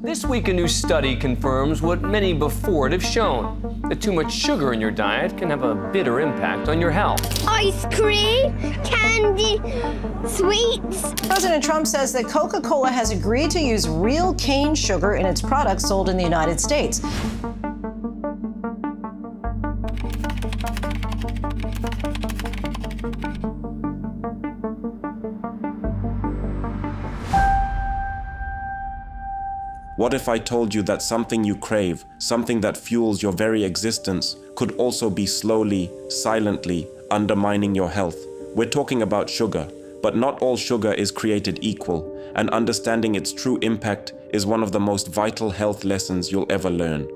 This week, a new study confirms what many before it have shown, that too much sugar in your diet can have a bitter impact on your health. Ice cream, candy, sweets. President Trump says that Coca-Cola has agreed to use real cane sugar in its products sold in the United States. What if I told you that something you crave, something that fuels your very existence, could also be slowly, silently undermining your health? We're talking about sugar, but not all sugar is created equal, and understanding its true impact is one of the most vital health lessons you'll ever learn.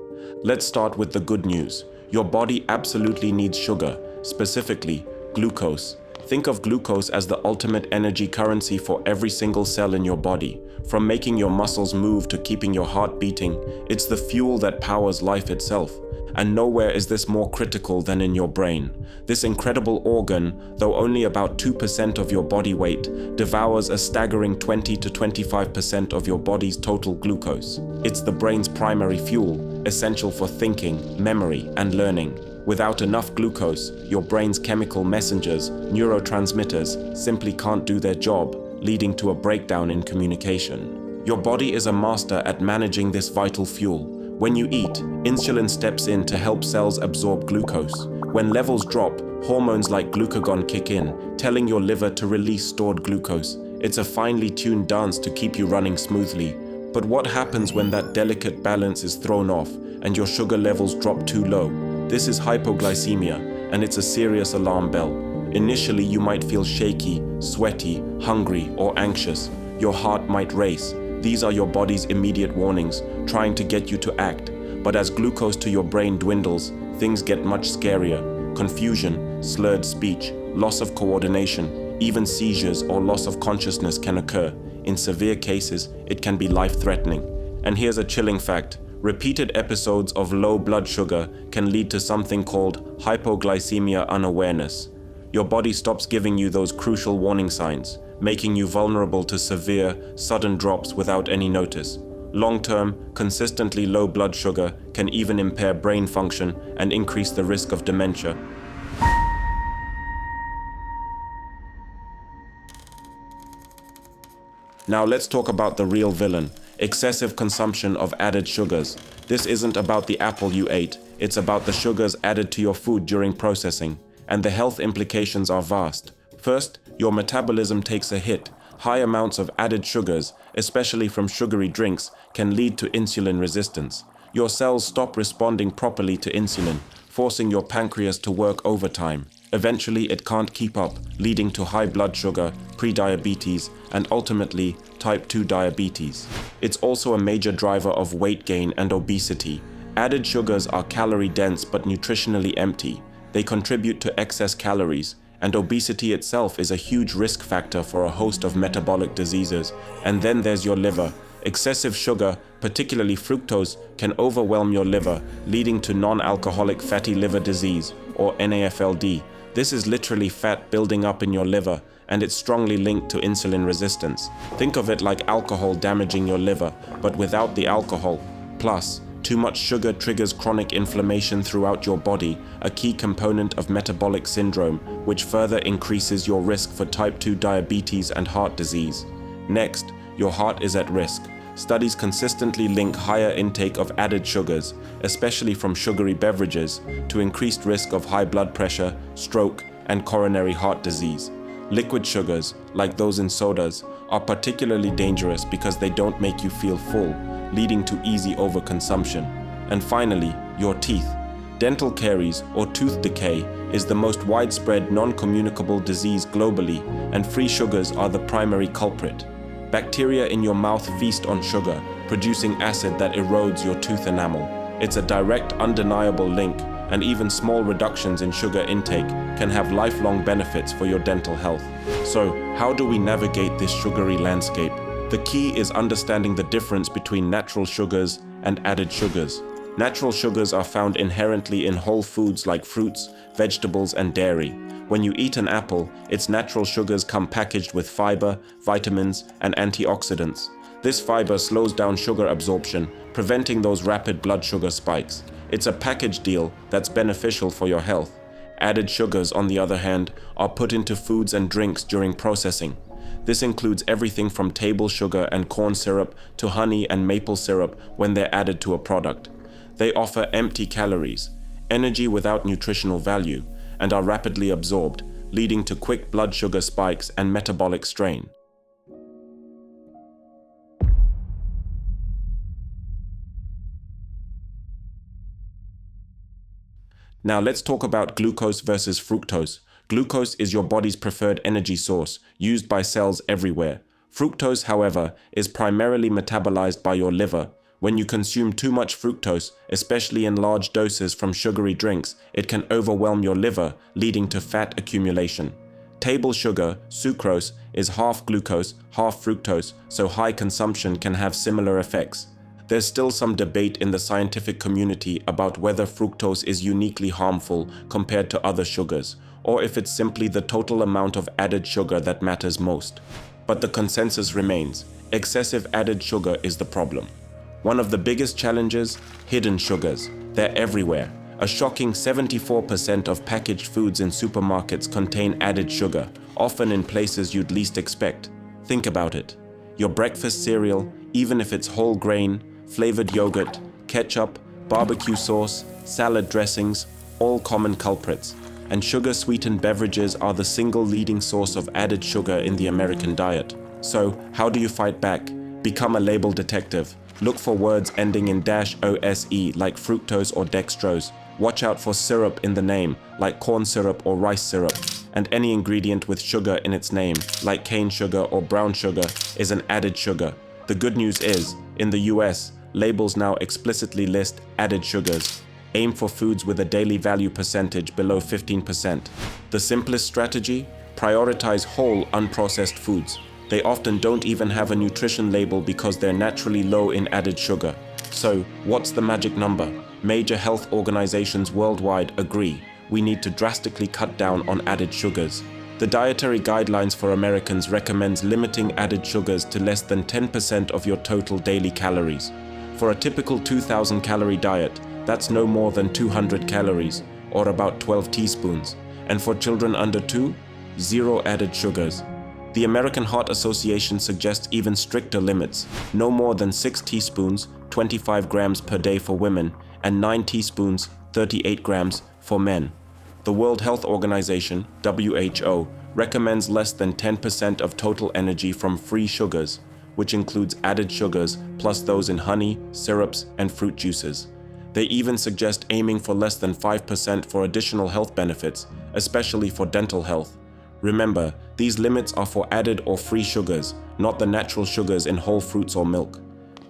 Let's start with the good news. Your body absolutely needs sugar, specifically glucose. Think of glucose as the ultimate energy currency for every single cell in your body. From making your muscles move to keeping your heart beating, it's the fuel that powers life itself. And nowhere is this more critical than in your brain. This incredible organ, though only about 2% of your body weight, devours a staggering 20 to 25% of your body's total glucose. It's the brain's primary fuel, essential for thinking, memory, and learning. Without enough glucose, your brain's chemical messengers, neurotransmitters, simply can't do their job, leading to a breakdown in communication. Your body is a master at managing this vital fuel. When you eat, insulin steps in to help cells absorb glucose. When levels drop, hormones like glucagon kick in, telling your liver to release stored glucose. It's a finely tuned dance to keep you running smoothly. But what happens when that delicate balance is thrown off and your sugar levels drop too low? This is hypoglycemia, and it's a serious alarm bell. Initially, you might feel shaky, sweaty, hungry, or anxious. Your heart might race. These are your body's immediate warnings, trying to get you to act. But as glucose to your brain dwindles, things get much scarier. Confusion, slurred speech, loss of coordination, even seizures or loss of consciousness can occur. In severe cases, it can be life-threatening. And here's a chilling fact. Repeated episodes of low blood sugar can lead to something called hypoglycemia unawareness. Your body stops giving you those crucial warning signs, making you vulnerable to severe, sudden drops without any notice. Long-term, consistently low blood sugar can even impair brain function and increase the risk of dementia. Now let's talk about the real villain. Excessive consumption of added sugars. This isn't about the apple you ate, it's about the sugars added to your food during processing, and the health implications are vast. First, your metabolism takes a hit. High amounts of added sugars, especially from sugary drinks, can lead to insulin resistance. Your cells stop responding properly to insulin, forcing your pancreas to work overtime. Eventually, it can't keep up, leading to high blood sugar, prediabetes, and ultimately, type 2 diabetes. It's also a major driver of weight gain and obesity. Added sugars are calorie-dense but nutritionally empty. They contribute to excess calories, and obesity itself is a huge risk factor for a host of metabolic diseases. And then there's your liver. Excessive sugar, particularly fructose, can overwhelm your liver, leading to non-alcoholic fatty liver disease, or NAFLD. This is literally fat building up in your liver, and it's strongly linked to insulin resistance. Think of it like alcohol damaging your liver, but without the alcohol. Plus, too much sugar triggers chronic inflammation throughout your body, a key component of metabolic syndrome, which further increases your risk for type 2 diabetes and heart disease. Next, your heart is at risk. Studies consistently link higher intake of added sugars, especially from sugary beverages, to increased risk of high blood pressure, stroke, and coronary heart disease. Liquid sugars, like those in sodas, are particularly dangerous because they don't make you feel full, leading to easy overconsumption. And finally, your teeth. Dental caries, or tooth decay, is the most widespread non-communicable disease globally, and free sugars are the primary culprit. Bacteria in your mouth feast on sugar, producing acid that erodes your tooth enamel. It's a direct, undeniable link, and even small reductions in sugar intake can have lifelong benefits for your dental health. So, how do we navigate this sugary landscape? The key is understanding the difference between natural sugars and added sugars. Natural sugars are found inherently in whole foods like fruits, vegetables, and dairy. When you eat an apple, its natural sugars come packaged with fiber, vitamins, and antioxidants. This fiber slows down sugar absorption, preventing those rapid blood sugar spikes. It's a package deal that's beneficial for your health. Added sugars, on the other hand, are put into foods and drinks during processing. This includes everything from table sugar and corn syrup to honey and maple syrup when they're added to a product. They offer empty calories, energy without nutritional value, and are rapidly absorbed, leading to quick blood sugar spikes and metabolic strain. Now let's talk about glucose versus fructose. Glucose is your body's preferred energy source, used by cells everywhere. Fructose, however, is primarily metabolized by your liver. When you consume too much fructose, especially in large doses from sugary drinks, it can overwhelm your liver, leading to fat accumulation. Table sugar, sucrose, is half glucose, half fructose, so high consumption can have similar effects. There's still some debate in the scientific community about whether fructose is uniquely harmful compared to other sugars, or if it's simply the total amount of added sugar that matters most. But the consensus remains: excessive added sugar is the problem. One of the biggest challenges: hidden sugars. They're everywhere. A shocking 74% of packaged foods in supermarkets contain added sugar, often in places you'd least expect. Think about it. Your breakfast cereal, even if it's whole grain, flavored yogurt, ketchup, barbecue sauce, salad dressings, all common culprits. And sugar-sweetened beverages are the single leading source of added sugar in the American diet. So, how do you fight back? Become a label detective. Look for words ending in -ose like fructose or dextrose. Watch out for syrup in the name, like corn syrup or rice syrup. And any ingredient with sugar in its name, like cane sugar or brown sugar, is an added sugar. The good news is, in the US, labels now explicitly list added sugars. Aim for foods with a daily value percentage below 15%. The simplest strategy? Prioritize whole, unprocessed foods. They often don't even have a nutrition label because they're naturally low in added sugar. So, what's the magic number? Major health organizations worldwide agree we need to drastically cut down on added sugars. The Dietary Guidelines for Americans recommends limiting added sugars to less than 10% of your total daily calories. For a typical 2,000 calorie diet, that's no more than 200 calories, or about 12 teaspoons. And for children under 2, 0 added sugars. The American Heart Association suggests even stricter limits, no more than 6 teaspoons, 25 grams per day for women, and 9 teaspoons, 38 grams for men. The World Health Organization, WHO, recommends less than 10% of total energy from free sugars, which includes added sugars plus those in honey, syrups, and fruit juices. They even suggest aiming for less than 5% for additional health benefits, especially for dental health. Remember, these limits are for added or free sugars, not the natural sugars in whole fruits or milk.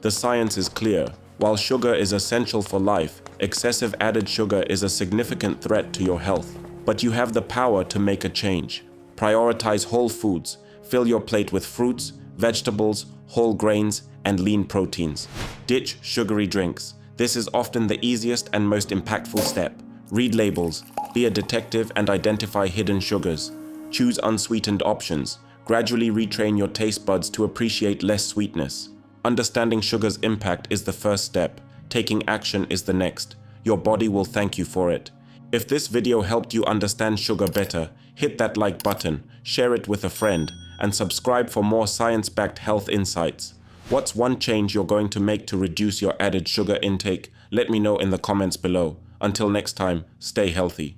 The science is clear. While sugar is essential for life, excessive added sugar is a significant threat to your health. But you have the power to make a change. Prioritize whole foods. Fill your plate with fruits, vegetables, whole grains, and lean proteins. Ditch sugary drinks. This is often the easiest and most impactful step. Read labels, be a detective, and identify hidden sugars. Choose unsweetened options. Gradually retrain your taste buds to appreciate less sweetness. Understanding sugar's impact is the first step. Taking action is the next. Your body will thank you for it. If this video helped you understand sugar better, hit that like button, share it with a friend, and subscribe for more science-backed health insights. What's one change you're going to make to reduce your added sugar intake? Let me know in the comments below. Until next time, stay healthy.